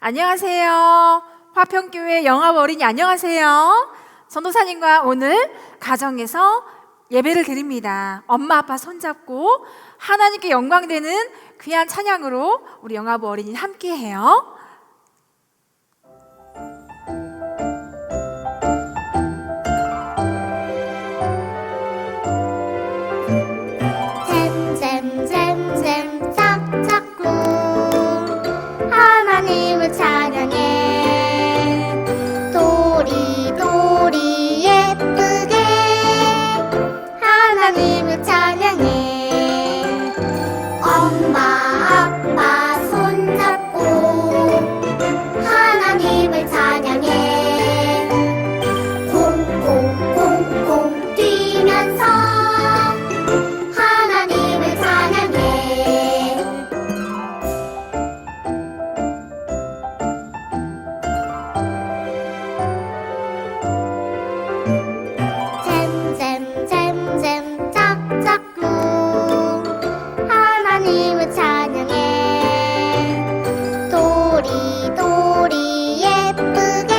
안녕하세요. 화평교회 영합 어린이 안녕하세요. 전도사님과 오늘 가정에서 예배를 드립니다. 엄마 아빠 손잡고 하나님께 영광되는 귀한 찬양으로 우리 영합 어린이 함께해요. 잼잼잼잼 짝짝꿍 하나님을 찬양해 도리도리 예쁘게 하나님을 찬양해 엄마 아빠 손잡고 하나님을 찬양해 콩콩콩콩 뛰면서 하나님을 찬양해 잼잼잼잼 짝짝꿍 하나님을 찬양해 도리도리 예쁘게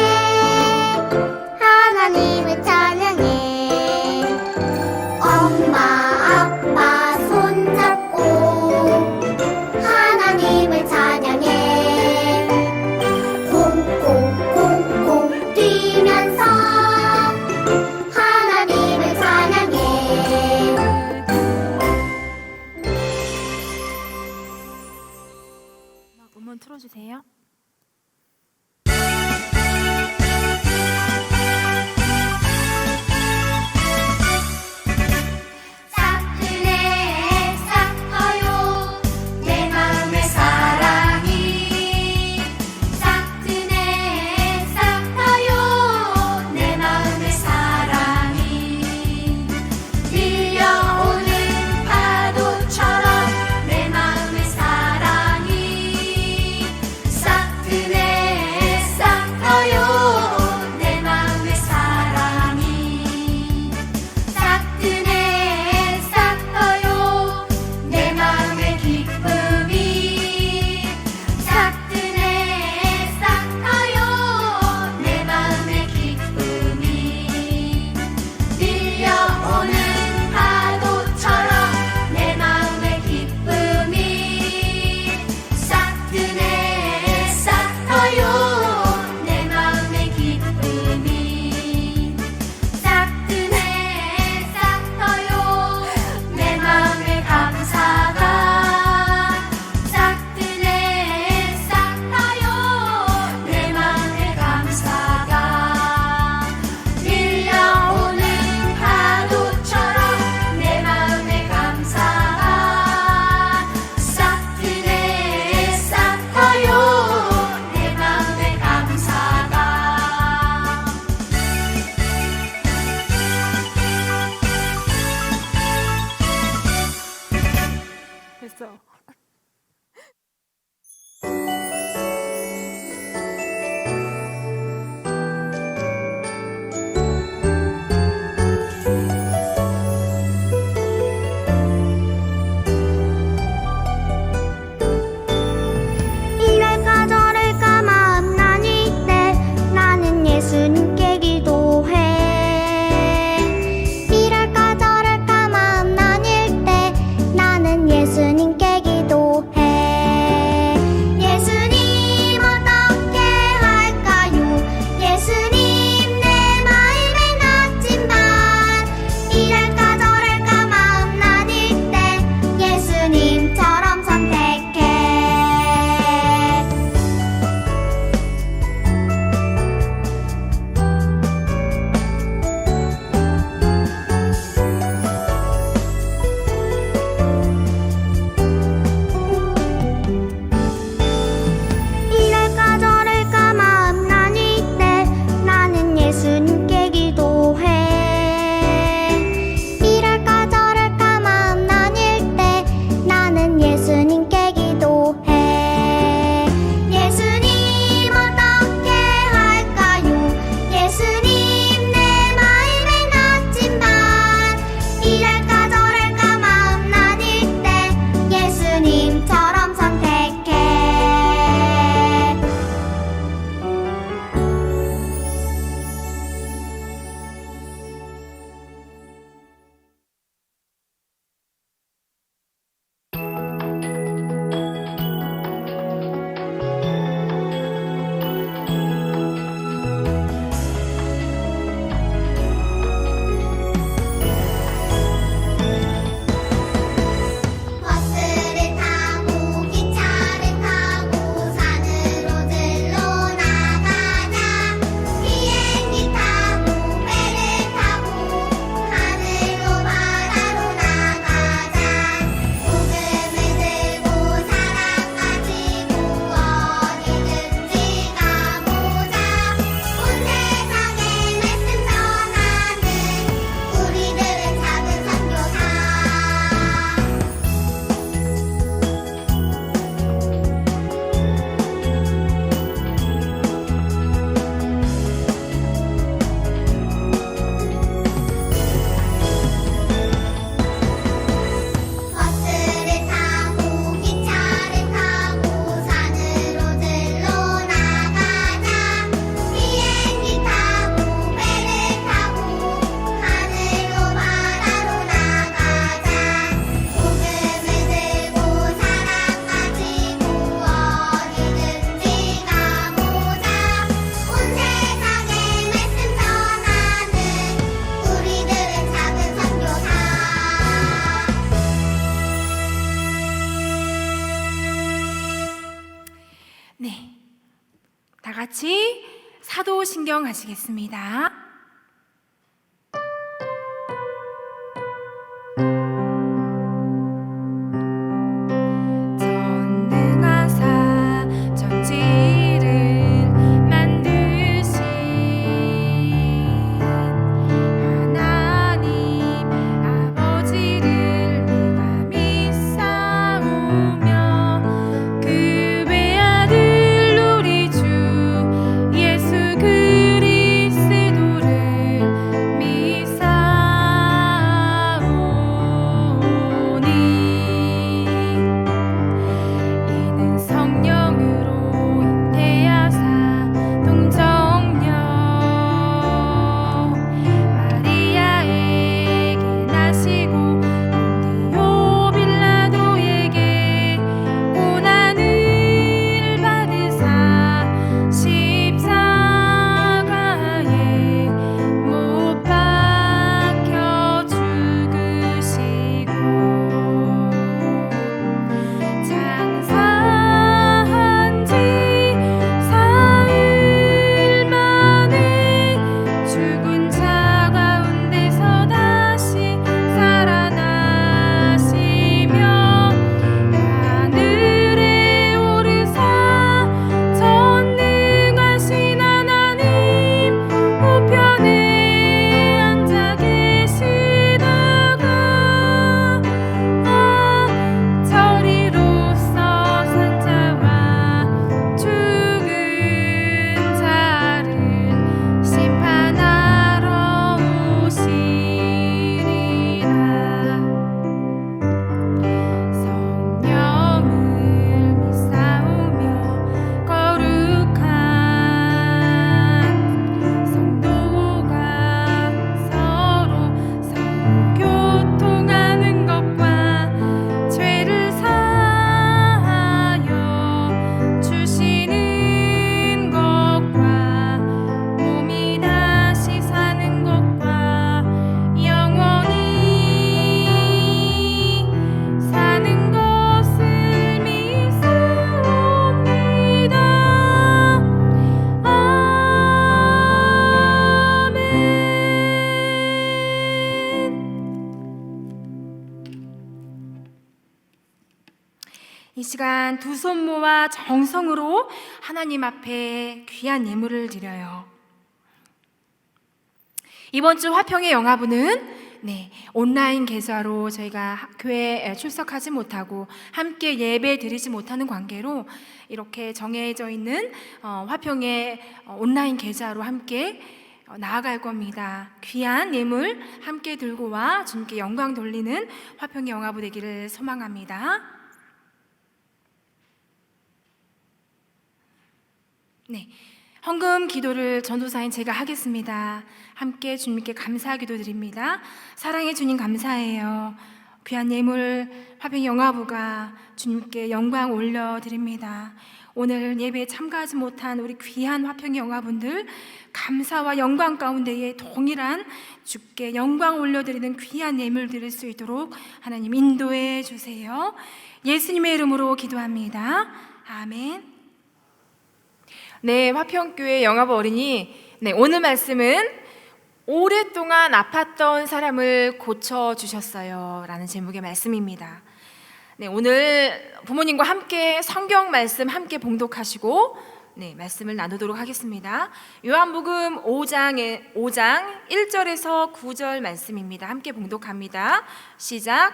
같이 사도신경 하시겠습니다. 전능하사 천지를 만드신 하나님 아버지를 내가 믿사오며 그 외아들 우리 주 예수 그리스도를 믿사오니 이는 성령으로 잉태하사 동정녀 마리아에게 나시고 본디오 빌라도에게 고난을 받으사 십자가에 못 박혀 죽으시고 장사한 지 사흘 만에 죽은 자 가운데서 다시 살아나시며 하늘에 오르사 전능하신 하나님 우편에 앉아 계시다가 저리로서 산자와 죽은 자를 심판하러 오시리라. 성령을 믿사오며 거룩한 성도가 서로 교통하는 것과 죄를 사하여 주시는 것과 몸이 다시 사는 것과 영원히 사는 것을 믿사옵니다. 아멘. 이 시간 두 손 모아 정성으로 하나님 앞에 귀한 예물을 드려요. 이번 주 화평의 영화부는 온라인 계좌로 저희가 교회에 출석하지 못하고 함께 예배 드리지 못하는 관계로 이렇게 정해져 있는 화평의 온라인 계좌로 함께 나아갈 겁니다. 귀한 예물 함께 들고 와 주님께 영광 돌리는 화평의 영화부 되기를 소망합니다. 헌금 기도를 전도사인 제가 하겠습니다. 함께 주님께 감사 기도 드립니다. 사랑의 주님 감사해요. 귀한 예물 화평 영화부가 주님께 영광 올려드립니다. 오늘 예배에 참가하지 못한 우리 귀한 화평 영화분들 감사와 영광 가운데에 동일한 주께 영광 올려드리는 귀한 예물 드릴 수 있도록 하나님 인도해 주세요. 예수님의 이름으로 기도합니다. 아멘. 화평교회 영화부 어린이 오늘 말씀은 오랫동안 아팠던 사람을 고쳐주셨어요 라는 제목의 말씀입니다. 오늘 부모님과 함께 성경 말씀 함께 봉독하시고 말씀을 나누도록 하겠습니다. 요한복음 5장 1절에서 9절 말씀입니다. 함께 봉독합니다. 시작.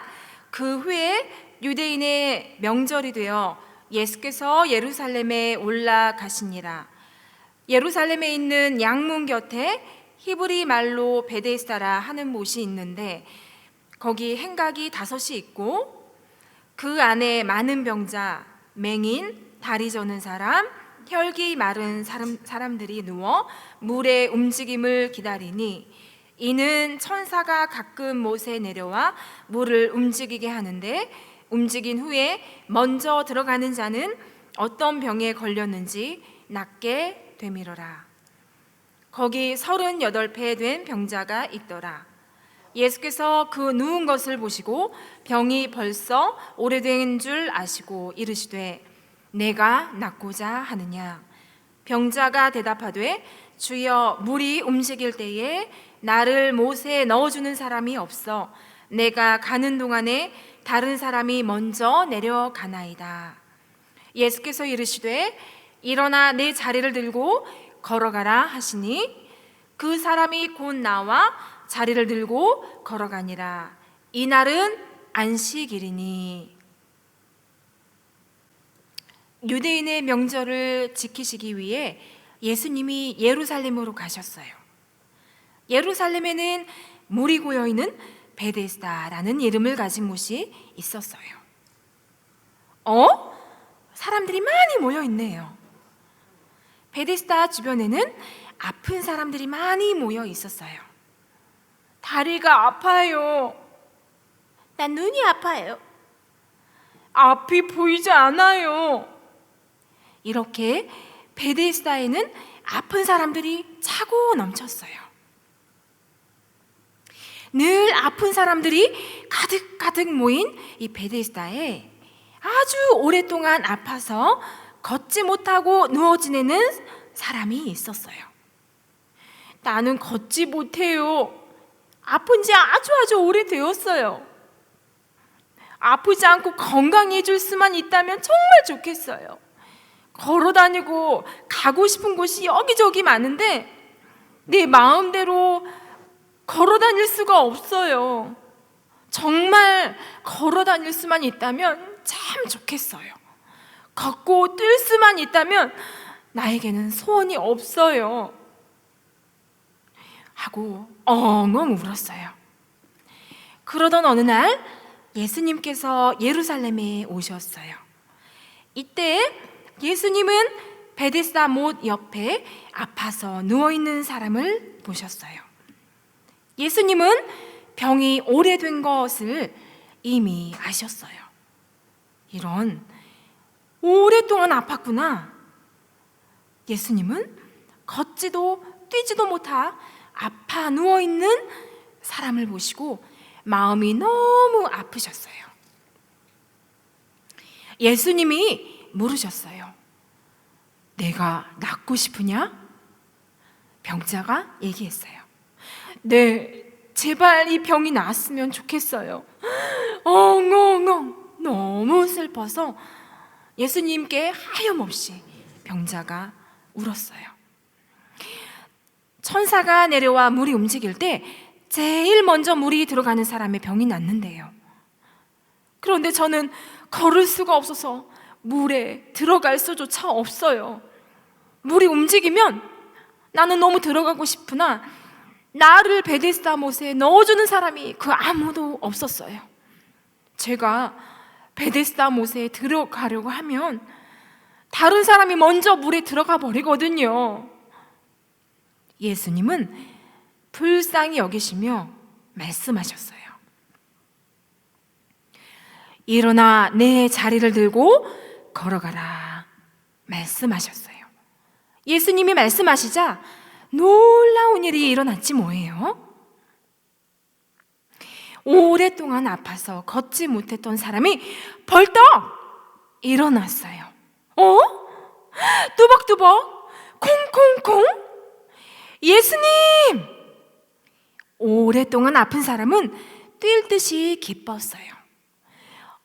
그 후에 유대인의 명절이 되어 예수께서 예루살렘에 올라가시니라. 예루살렘에 있는 양문 곁에 히브리 말로 베데스다라 하는 못이 있는데 거기 행각이 5이 있고 그 안에 많은 병자, 맹인, 다리 저는 사람, 혈기 마른 사람들이 누워 물의 움직임을 기다리니 이는 천사가 가끔 못에 내려와 물을 움직이게 하는데 움직인 후에 먼저 들어가는 자는 어떤 병에 걸렸는지 낫게 되밀어라. 거기 38배 된 병자가 있더라. 예수께서 그 누운 것을 보시고 병이 벌써 오래된 줄 아시고 이르시되 내가 낫고자 하느냐. 병자가 대답하되 주여, 물이 움직일 때에 나를 못에 넣어주는 사람이 없어 내가 가는 동안에 다른 사람이 먼저 내려가나이다. 예수께서 이르시되 일어나 내 자리를 들고 걸어가라 하시니 그 사람이 곧 나와 자리를 들고 걸어가니라. 이날은 안식일이니. 유대인의 명절을 지키시기 위해 예수님이 예루살렘으로 가셨어요. 예루살렘에는 물이 고여 있는 베데스다라는 이름을 가진 곳이 있었어요. 사람들이 많이 모여 있네요. 베데스다 주변에는 아픈 사람들이 많이 모여 있었어요. 다리가 아파요. 난 눈이 아파요. 앞이 보이지 않아요. 이렇게 베데스다에는 아픈 사람들이 차고 넘쳤어요. 늘 아픈 사람들이 가득가득 모인 이 베데스다에 아주 오랫동안 아파서 걷지 못하고 누워 지내는 사람이 있었어요. 나는 걷지 못해요. 아픈 지 아주 오래되었어요. 아프지 않고 건강해질 수만 있다면 정말 좋겠어요. 걸어다니고 가고 싶은 곳이 여기저기 많은데 내 마음대로 걸어다닐 수가 없어요. 정말 걸어다닐 수만 있다면 참 좋겠어요. 걷고 뛸 수만 있다면 나에게는 소원이 없어요. 하고 엉엉 울었어요. 그러던 어느 날 예수님께서 예루살렘에 오셨어요. 이때 예수님은 베데스다 못 옆에 아파서 누워있는 사람을 보셨어요. 예수님은 병이 오래된 것을 이미 아셨어요. 이런, 오랫동안 아팠구나. 예수님은 걷지도 뛰지도 못하 아파 누워있는 사람을 보시고 마음이 너무 아프셨어요. 예수님이 물으셨어요. 내가 낫고 싶으냐? 병자가 얘기했어요. 네, 제발 이 병이 나았으면 좋겠어요. 엉엉엉 너무 슬퍼서 예수님께 하염없이 병자가 울었어요. 천사가 내려와 물이 움직일 때 제일 먼저 물이 들어가는 사람의 병이 낫는데요. 그런데 저는 걸을 수가 없어서 물에 들어갈 수조차 없어요. 물이 움직이면 나는 너무 들어가고 싶으나 나를 베데스다 못에 넣어주는 사람이 그 아무도 없었어요. 제가 베데스다 못에 들어가려고 하면 다른 사람이 먼저 물에 들어가 버리거든요. 예수님은 불쌍히 여기시며 말씀하셨어요. 일어나 내 자리를 들고 걸어가라 말씀하셨어요. 예수님이 말씀하시자 놀라운 일이 일어났지 뭐예요? 오랫동안 아파서 걷지 못했던 사람이 벌떡 일어났어요. 뚜벅뚜벅 콩콩콩. 예수님! 오랫동안 아픈 사람은 뛸 듯이 기뻤어요.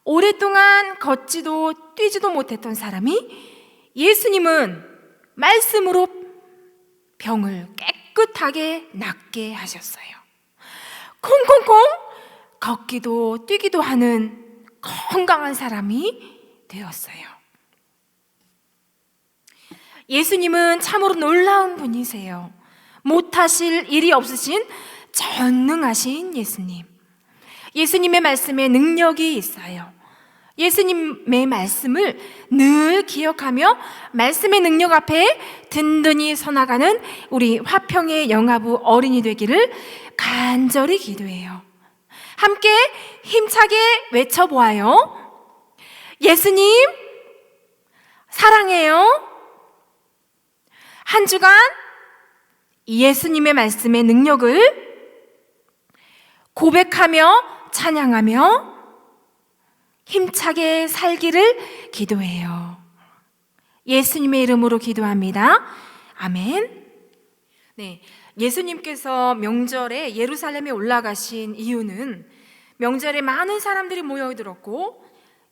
오랫동안 걷지도 뛰지도 못했던 사람이 예수님은 말씀으로 병을 깨끗하게 낫게 하셨어요. 콩콩콩 걷기도 뛰기도 하는 건강한 사람이 되었어요. 예수님은 참으로 놀라운 분이세요. 못하실 일이 없으신 전능하신 예수님. 예수님의 말씀에 능력이 있어요. 예수님의 말씀을 늘 기억하며 말씀의 능력 앞에 든든히 서나가는 우리 화평의 영아부 어린이 되기를 간절히 기도해요. 함께 힘차게 외쳐보아요. 예수님 사랑해요. 한 주간 예수님의 말씀의 능력을 고백하며 찬양하며 힘차게 살기를 기도해요. 예수님의 이름으로 기도합니다. 아멘. 네, 예수님께서 명절에 예루살렘에 올라가신 이유는 명절에 많은 사람들이 모여들었고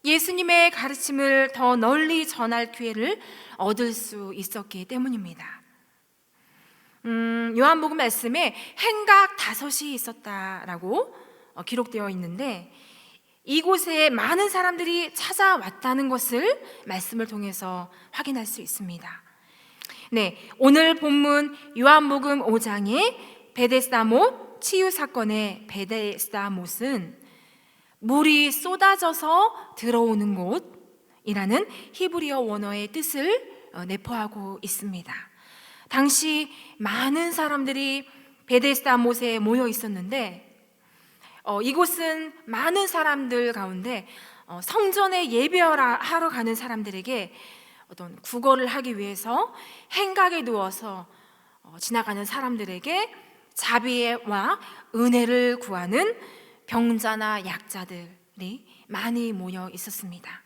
예수님의 가르침을 더 널리 전할 기회를 얻을 수 있었기 때문입니다. 요한복음 말씀에 행각 5이 있었다라고 기록되어 있는데 이곳에 많은 사람들이 찾아왔다는 것을 말씀을 통해서 확인할 수 있습니다. 네, 오늘 본문 요한복음 5장의 베데스다못 치유 사건의 베데스다못은 물이 쏟아져서 들어오는 곳이라는 히브리어 원어의 뜻을 내포하고 있습니다. 당시 많은 사람들이 베데스다못에 모여 있었는데 이곳은 많은 사람들 가운데 성전에 예배하러 가는 사람들에게 어떤 구걸을 하기 위해서 행각에 누워서 지나가는 사람들에게 자비와 은혜를 구하는 병자나 약자들이 많이 모여 있었습니다.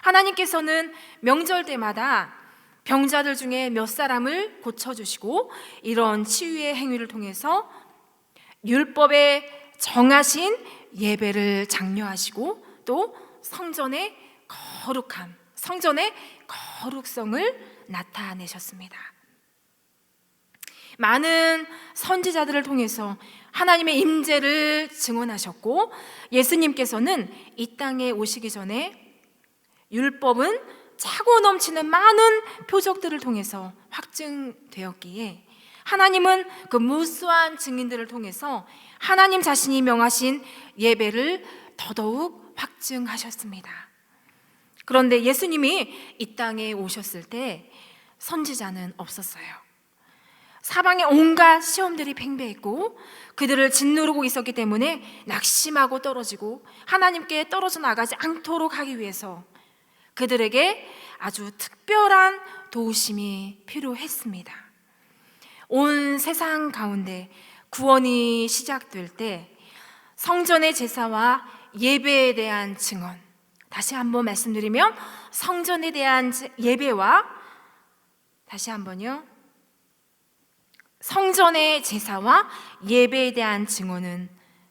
하나님께서는 명절 때마다 병자들 중에 몇 사람을 고쳐주시고 이런 치유의 행위를 통해서 율법에 정하신 예배를 장려하시고 또 성전의 거룩성을 나타내셨습니다. 많은 선지자들을 통해서 하나님의 임재를 증언하셨고 예수님께서는 이 땅에 오시기 전에 율법은 차고 넘치는 많은 표적들을 통해서 확증되었기에 하나님은 그 무수한 증인들을 통해서 하나님 자신이 명하신 예배를 더더욱 확증하셨습니다. 그런데 예수님이 이 땅에 오셨을 때 선지자는 없었어요. 사방에 온갖 시험들이 팽배했고 그들을 짓누르고 있었기 때문에 낙심하고 떨어지고 하나님께 떨어져 나가지 않도록 하기 위해서 그들에게 아주 특별한 도우심이 필요했습니다. 온 세상 가운데 구원이 시작될 때 성전의 제사와 예배에 대한 증언, 다시 한번 말씀드리면 성전에 대한 예배와 다시 한번요, 성전의 제사와 예배에 대한 증언은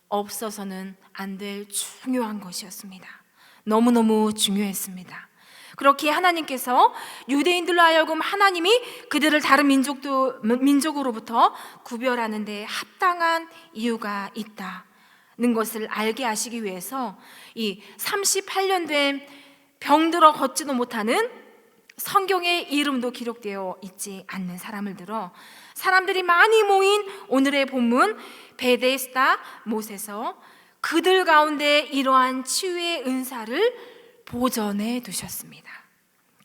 없어서는 안 될 중요한 것이었습니다. 너무너무 중요했습니다. 그렇게 하나님께서 유대인들로 하여금 하나님이 그들을 다른 민족으로부터 구별하는 데 합당한 이유가 있다는 것을 알게 하시기 위해서 이 38년 된 병들어 걷지도 못하는 성경의 이름도 기록되어 있지 않는 사람을 들어 사람들이 많이 모인 오늘의 본문 베데스다 못에서 그들 가운데 이러한 치유의 은사를 보존해 두셨습니다.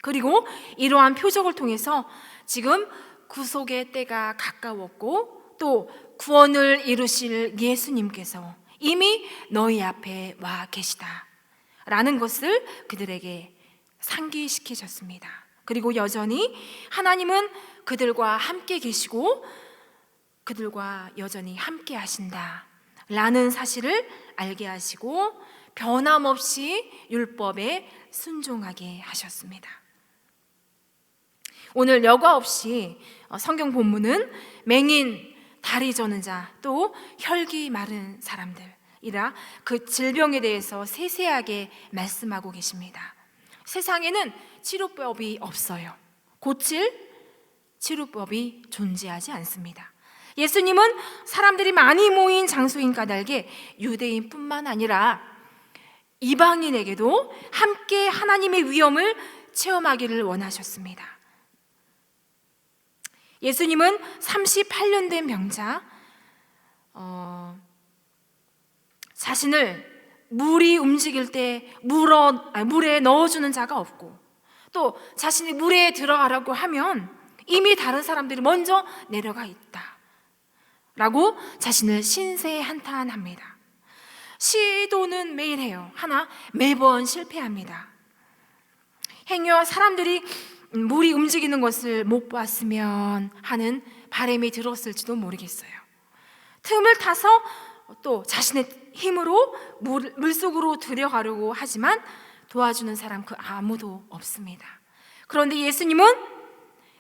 그리고 이러한 표적을 통해서 지금 구속의 때가 가까웠고 또 구원을 이루실 예수님께서 이미 너희 앞에 와 계시다 라는 것을 그들에게 상기시키셨습니다. 그리고 여전히 하나님은 그들과 함께 계시고 그들과 여전히 함께 하신다 라는 사실을 알게 하시고 변함없이 율법에 순종하게 하셨습니다. 오늘 여과 없이 성경 본문은 맹인, 다리 저는 자, 또 혈기 마른 사람들이라 그 질병에 대해서 세세하게 말씀하고 계십니다. 세상에는 치료법이 없어요. 고칠 치료법이 존재하지 않습니다. 예수님은 사람들이 많이 모인 장소인 까닭에 유대인뿐만 아니라 이방인에게도 함께 하나님의 위엄을 체험하기를 원하셨습니다. 예수님은 38년 된 병자, 자신을 물이 움직일 때 물에 넣어주는 자가 없고 또 자신이 물에 들어가라고 하면 이미 다른 사람들이 먼저 내려가 있다 라고 자신을 신세한탄합니다. 시도는 매일 해요. 하나 매번 실패합니다. 행여 사람들이 물이 움직이는 것을 못 봤으면 하는 바람이 들었을지도 모르겠어요. 틈을 타서 또 자신의 힘으로 물속으로 들여가려고 하지만 도와주는 사람 그 아무도 없습니다. 그런데 예수님은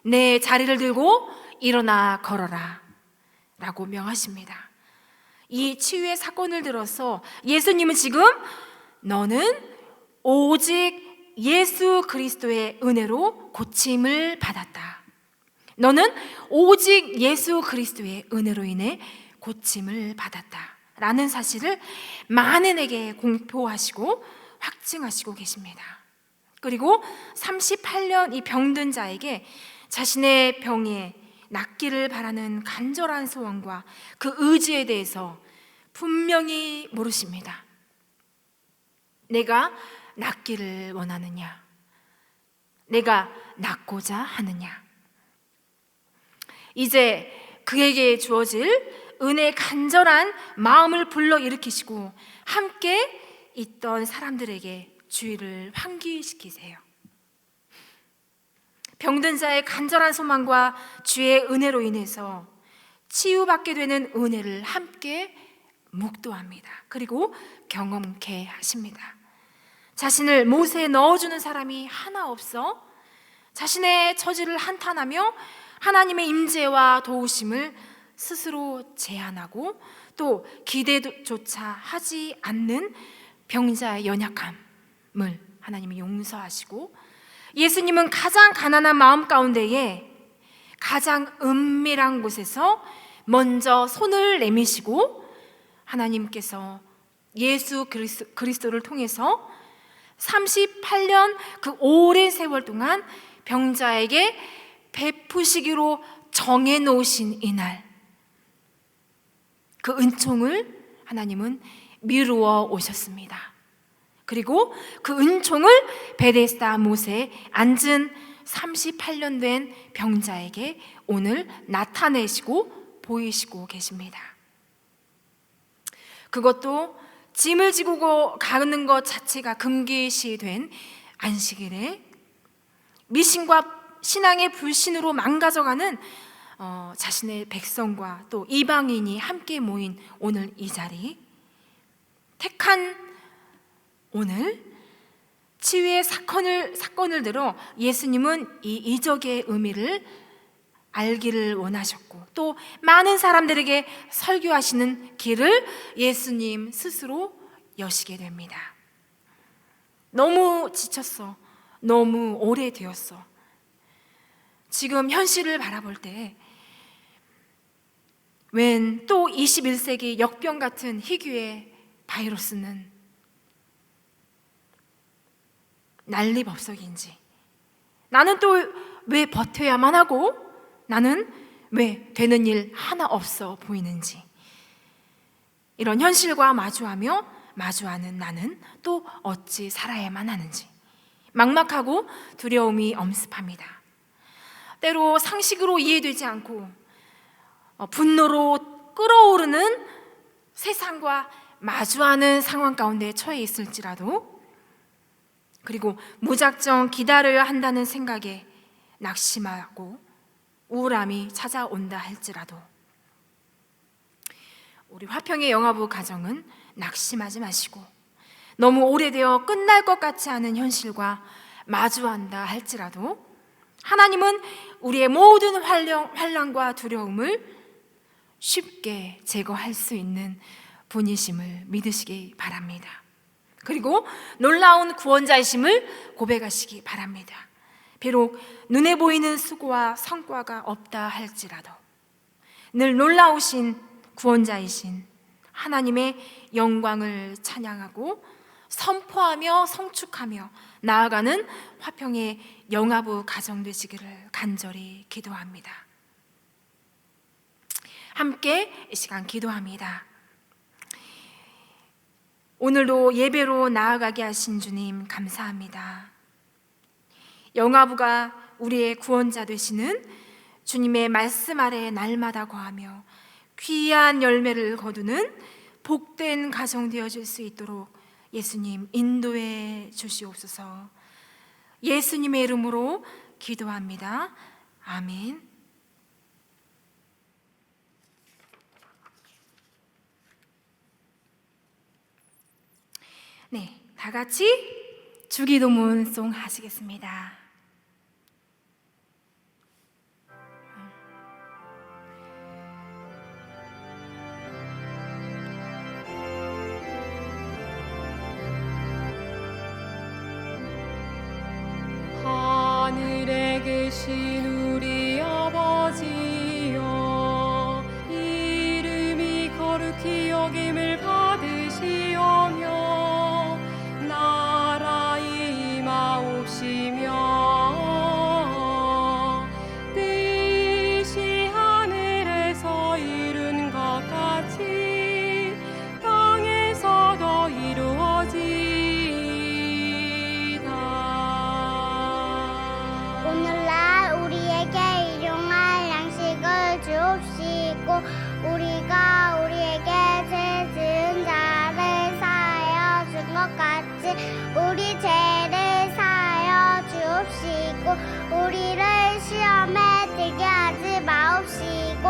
내 자리를 들고 일어나 걸어라 라고 명하십니다. 이 치유의 사건을 들어서 예수님은 지금 너는 오직 예수 그리스도의 은혜로 고침을 받았다. 너는 오직 예수 그리스도의 은혜로 인해 고침을 받았다 라는 사실을 만인에게 공표하시고 확증하시고 계십니다. 그리고 38년 이 병든 자에게 자신의 병에 낫기를 바라는 간절한 소원과 그 의지에 대해서 분명히 물으십니다. 내가 낫기를 원하느냐? 내가 낫고자 하느냐? 이제 그에게 주어질 은혜의 간절한 마음을 불러일으키시고 함께 있던 사람들에게 주의를 환기시키세요. 병든 자의 간절한 소망과 주의 은혜로 인해서 치유받게 되는 은혜를 함께 묵도합니다. 그리고 경험케 하십니다. 자신을 못에 넣어주는 사람이 하나 없어 자신의 처지를 한탄하며 하나님의 임재와 도우심을 스스로 제한하고 또 기대조차 하지 않는 병자의 연약함을 하나님이 용서하시고, 예수님은 가장 가난한 마음 가운데에 가장 은밀한 곳에서 먼저 손을 내미시고 하나님께서 예수 그리스도를 통해서 38년 그 오랜 세월 동안 병자에게 베푸시기로 정해놓으신 이날, 그 은총을 하나님은 미루어 오셨습니다. 그리고 그 은총을 베데스다 못에 앉은 38년 된 병자에게 오늘 나타내시고 보이시고 계십니다. 그것도 짐을 지고 가는 것 자체가 금기시된 안식일에 미신과 신앙의 불신으로 망가져가는 자신의 백성과 또 이방인이 함께 모인 오늘 이 자리, 택한 오늘 치유의 사건을 들어 예수님은 이 이적의 의미를 알기를 원하셨고 또 많은 사람들에게 설교하시는 길을 예수님 스스로 여시게 됩니다. 너무 지쳤어. 너무 오래되었어. 지금 현실을 바라볼 때 웬 또 21세기 역병 같은 희귀의 바이러스는 난리법석인지, 나는 또 왜 버텨야만 하고 나는 왜 되는 일 하나 없어 보이는지, 이런 현실과 마주하는 나는 또 어찌 살아야만 하는지 막막하고 두려움이 엄습합니다. 때로 상식으로 이해되지 않고 분노로 끓어오르는 세상과 마주하는 상황 가운데 처해 있을지라도, 그리고 무작정 기다려야 한다는 생각에 낙심하고 우울함이 찾아온다 할지라도, 우리 화평의 영화부 가정은 낙심하지 마시고 너무 오래되어 끝날 것 같지 않은 현실과 마주한다 할지라도 하나님은 우리의 모든 환난과 두려움을 쉽게 제거할 수 있는 분이심을 믿으시기 바랍니다. 그리고 놀라운 구원자이심을 고백하시기 바랍니다. 비록 눈에 보이는 수고와 성과가 없다 할지라도 늘 놀라우신 구원자이신 하나님의 영광을 찬양하고 선포하며 성축하며 나아가는 화평의 영화부 가정 되시기를 간절히 기도합니다. 함께 이 시간 기도합니다. 오늘도 예배로 나아가게 하신 주님 감사합니다. 영화부가 우리의 구원자 되시는 주님의 말씀 아래 날마다 거하며 귀한 열매를 거두는 복된 가정 되어질 수 있도록 예수님 인도해 주시옵소서. 예수님의 이름으로 기도합니다. 아멘. 네, 다 같이 주기도문송 하시겠습니다. 되신 우리 아버지여, 이름이 거룩히 여김을 받으시오며 나라 임하옵시며 뜻이 하늘에서 이룬 것 같이 땅에서도 이루어지이다. 오늘날 우리에게 일용할 양식을 주옵시고 우리가 우리에게 죄 지은 자를 사하여 준 것 같이 우리 죄를 사하여 주옵시고 우리를 시험에 들게 하지 마옵시고